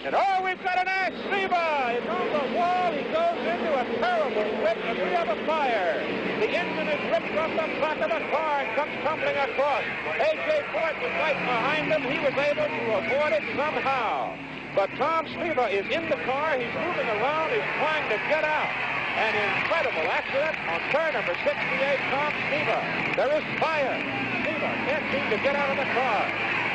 And oh, we've got an ash Sneva. It's on the wall. He goes into a terrible whip, and we have a fire. The engine is ripped from the back of the car and comes tumbling across. A.J. Foyt was right behind him. He was able to avoid it somehow. But Tom Sneva is in the car. He's moving around. He's trying to get out. An incredible accident on turn number 68, Tom Sneva. There is fire. Sneva can't seem to get out of the car.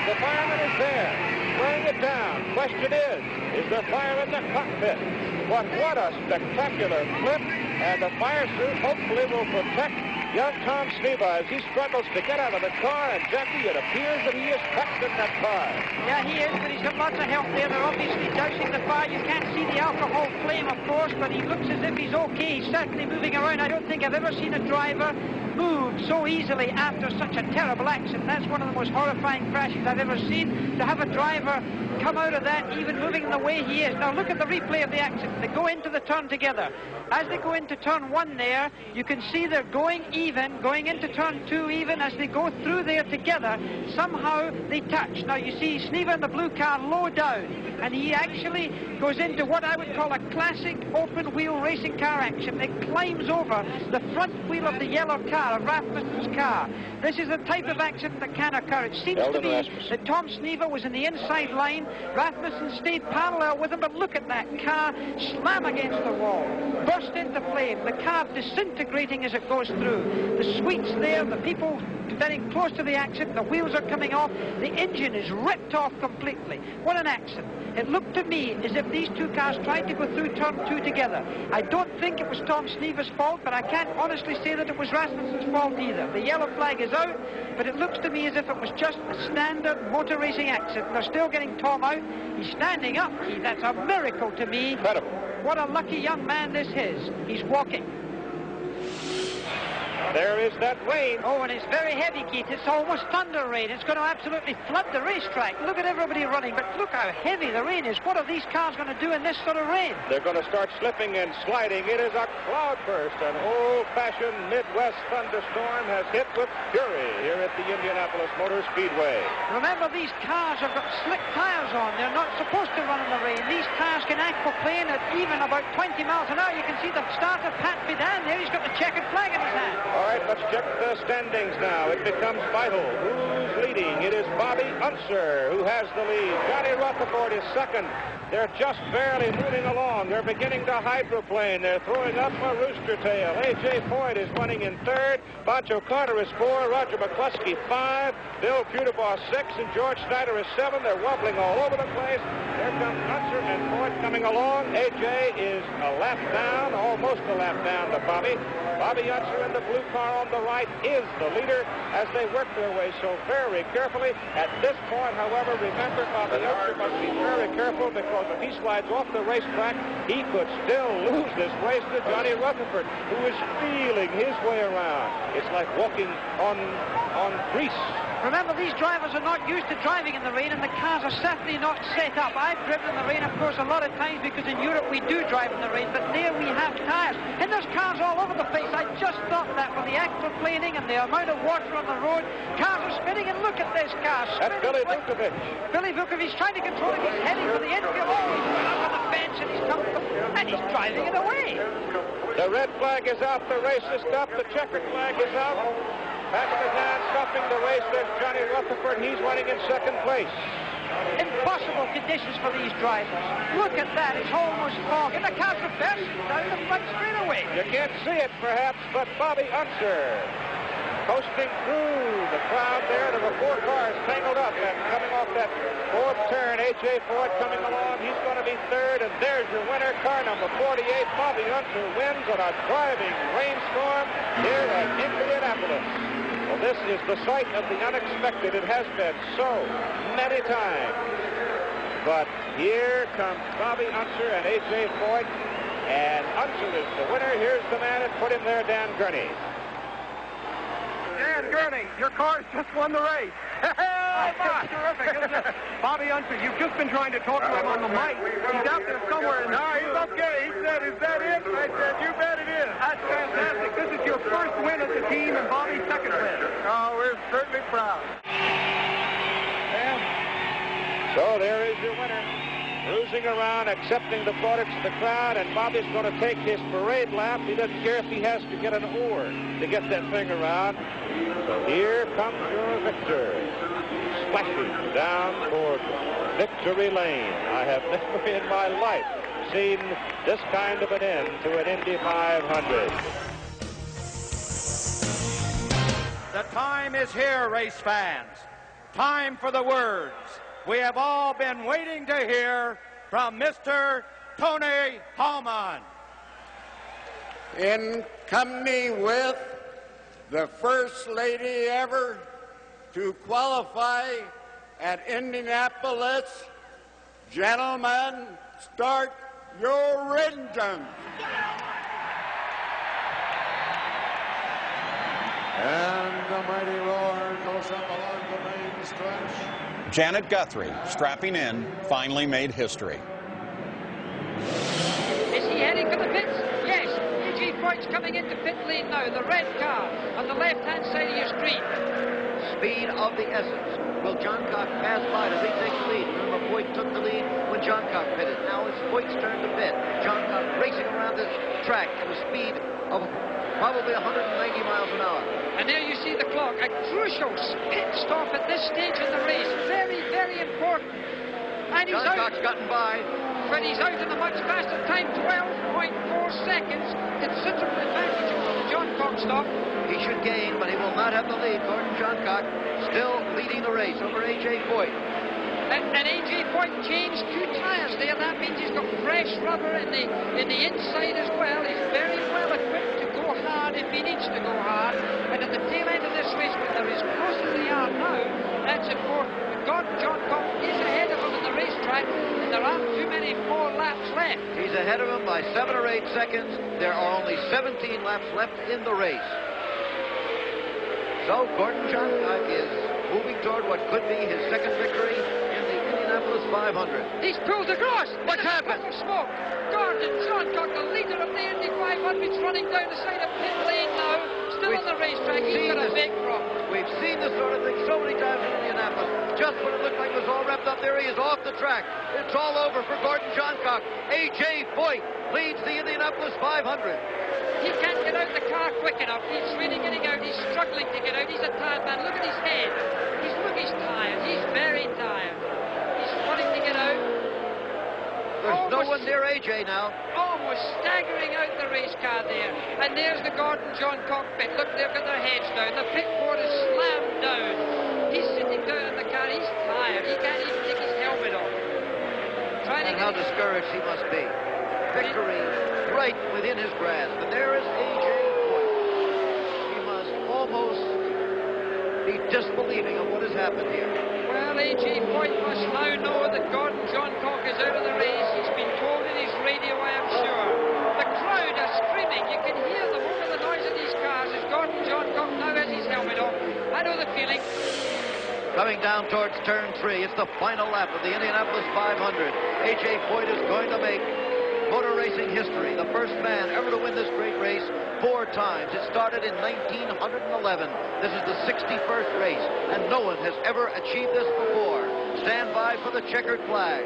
The fireman is there, spraying it down. Question is there fire in the cockpit? But what a spectacular flip, and the fire suit hopefully will protect young Tom Sneva as he struggles to get out of the car, and Jackie, it appears that he is trapped in that car. Yeah, he is, but he's got lots of help there. They're obviously dousing the fire. You can't see the alcohol flame, of course, but he looks as if he's okay. He's certainly moving around. I don't think I've ever seen a driver move so easily after such a terrible accident. That's one of the most horrifying crashes I've ever seen. To have a driver come out of that, even moving in the way he is. Now look at the replay of the accident. They go into the turn together. As they go into turn 1 there, you can see they're going even, going into turn 2 even. As they go through there together, somehow they touch. Now you see Sneva in the blue car low down, and he actually goes into what I would call a classic open wheel racing car action. It climbs over the front wheel of the yellow car, of Rasmussen's car. This is the type of accident that can occur. It seems to be that Tom Sneva was in the inside line. Rasmussen stayed parallel with him, but look at that car slam against the wall, burst into flame, the car disintegrating as it goes through. The suites there, the people very close to the accident, the wheels are coming off, the engine is ripped off completely. What an accident. It looked to me as if these two cars tried to go through turn 2 together. I don't think it was Tom Sneva's fault, but I can't honestly say that it was Rasmussen's fault either. The yellow flag is out, but it looks to me as if it was just a standard motor racing accident. They're still getting Tom out. He's standing up. That's a miracle to me. Incredible. What a lucky young man this is. He's walking. There is that rain. Oh, and it's very heavy, Keith. It's almost thunder rain. It's going to absolutely flood the racetrack. Look at everybody running, but look how heavy the rain is. What are these cars going to do in this sort of rain? They're going to start slipping and sliding. It is a cloudburst. An old-fashioned Midwest thunderstorm has hit with fury here at the Indianapolis Motor Speedway. Remember, these cars have got slick tires on. They're not supposed to run in the rain. These cars can aquaplane at even about 20 miles an hour. You can see the starter, Pat Bidan, there. He's got the checkered flag in his hand. All right, let's check the standings now. It becomes vital. Who's leading? It is Bobby Unser who has the lead. Johnny Rutherford is second. They're just barely moving along. They're beginning to hydroplane. They're throwing up a rooster tail. A.J. Foyt is running in third. Boncho Carter is 4. Roger McCluskey 5. Bill Pudebaugh 6. And George Snyder is 7. They're wobbling all over the place. There comes Unser and Foyt coming along. A.J. is a lap down, almost a lap down to Bobby. Bobby Unser in the blue car on the right is the leader as they work their way so very carefully. At this point, however, remember, Bobby Unser must be very careful because if he slides off the racetrack, he could still lose this race to Johnny Rutherford, who is feeling his way around. It's like walking on grease. Remember, these drivers are not used to driving in the rain, and the cars are certainly not set up. I've driven in the rain, of course, a lot of times because in Europe we do drive in the rain, but there we have tires. And there's cars all over the place. I just thought that with the aquaplaning and the amount of water on the road, cars are spinning, and look at this car. That's Billy Vukovich. Billy Vukovich trying to control it. He's heading for the infield. Oh, he's going up on the fence, and he's coming, and he's driving it away. The red flag is out. The race is stopped. The checkered flag is out. Pat Bidan stopping the race. There's Johnny Rutherford. He's running in second place. Impossible conditions for these drivers. Look at that. It's almost fog. And the car's reversing down the front straightaway. You can't see it, perhaps, but Bobby Unser coasting through the crowd there. There were 4 cars tangled up, and coming off that 4th turn, A.J. Foyt coming along. He's going to be third, and there's your winner, car number 48. Bobby Unser wins on a driving rainstorm here at Indianapolis. Well, this is the site of the unexpected. It has been so many times. But here comes Bobby Unser and A.J. Foyt, and Unser is the winner. Here's the man that put him there, Dan Gurney. Dan Gurney, your car's just won the race. That's terrific, isn't it? Bobby Unser, you've just been trying to talk to him on the mic. He's out there somewhere. No, he's okay. He said, is that it? I said, you bet it is. That's fantastic. This is your first win as a team and Bobby's second win. Oh, we're certainly proud. So there is your winner. cruising around, accepting the plaudits of the crowd, and Bobby's going to take his parade lap. He doesn't care if he has to get an oar to get that thing around. So here comes your victor, splashing down toward victory lane. I have never in my life seen this kind of an end to an Indy 500. The time is here, race fans. Time for the words we have all been waiting to hear from Mr. Tony Hallman. In company with the first lady ever to qualify at Indianapolis, gentlemen, start your engines. And the mighty roar goes up along the main stretch. Janet Guthrie, strapping in, finally made history. Is he heading for the pits? Yes. A.J. Foyt's coming into pit lane now. The red car on the left-hand side of your screen. Speed of the essence. Will John Cox pass by? Does he take the lead? Remember, Foyt took the lead when John Cox pitted. Now it's Foyt's turn to pit. John Cox racing around this track at a speed of probably 190 miles an hour. And there you see the clock. A crucial pit stop at this stage in the race. Very, very important. And he's John out. Cox gotten by. But he's out in a much faster time, 12.4 seconds. Considerable advantage over the John Cox stop. He should gain, but he will not have the lead. Gordon John Cox still leading the race over A.J. Foyt. And A.J. Foyt changed 2 tires there. That means he's got fresh rubber in the inside as well. He's very well equipped to go hard if he needs to go hard. And at the tail end of this race, when they're as close as they are now, that's important. But Gordon John Cox is ahead of him in the racetrack, and there aren't too many more laps left. He's ahead of him by 7 or 8 seconds. There are only 17 laps left in the race. So Gordon John Cox is moving toward what could be his second victory in the Indianapolis 500. He's pulled across. What's happened? Smoke. Gordon John Cox, the leader of the Indy 500, is running down the side of pit lane now. Still on the racetrack. He's got a big problem. We've seen this sort of thing so many times in Indianapolis. Just when it looked like it was all wrapped up, there he is off the track. It's all over for Gordon John Cox. A.J. Foyt leads the Indianapolis 500. He can't get out the car quick enough. He's really getting out. He's struggling to get out. He's a tired man. Look at his head. He's tired. He's very tired. He's wanting to get out. There's no one near A.J. now. Almost staggering out the race car there. And there's the Gordon John Cox pit. Look, they've got their heads down. The pit board is slammed down. He's sitting down in the car. He's tired. He can't even take his helmet off. And how discouraged he must be. Victory right within his grasp. And there is A.J. Foyt. He must almost be disbelieving of what has happened here. Well, A.J. Foyt must now know that Gordon John Cox is out of the race. He's been told in his radio, I am sure. The crowd are screaming. You can hear them over the noise of these cars as Gordon John Cox now has his helmet off. I know the feeling. Coming down towards turn 3, it's the final lap of the Indianapolis 500. A.J. Foyt is going to make motor racing history. The first man ever to win this great race 4 times. It started in 1911. This is the 61st race, and no one has ever achieved this before. Stand by for the checkered flag.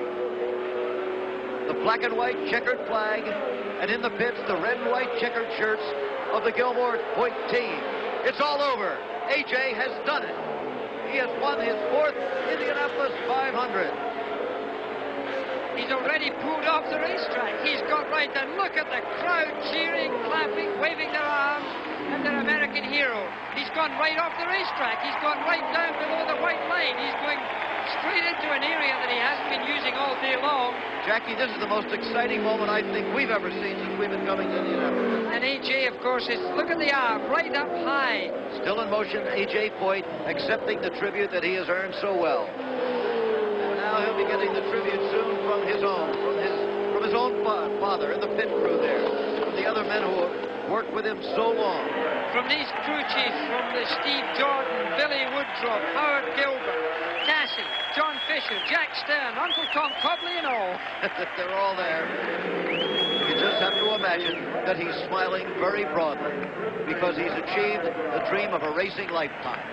The black and white checkered flag, and in the pits, the red and white checkered shirts of the Gilmore Foyt team. It's all over. A.J. has done it. He has won his 4th Indianapolis 500. He's already pulled off the racetrack. He's got right there. Look at the crowd cheering, clapping, waving their arms, and their American hero. He's gone right off the racetrack. He's gone right down below the white line. He's going straight into an area that he hasn't been using all day long. Jackie, this is the most exciting moment I think we've ever seen since we've been coming to Indianapolis. And A.J., of course, is, look at the arm, right up high. Still in motion, A.J. Foyt accepting the tribute that he has earned so well. And now he'll be getting the tribute soon from his own father in the pit crew there, from the other men who have worked with him so long. From these crew chiefs, from the Steve Jordan, Billy Woodruff, Howard Gilbert, Cassie, John Fisher, Jack Stern, Uncle Tom Cobley and all. They're all there. You just have to imagine that he's smiling very broadly because he's achieved the dream of a racing lifetime.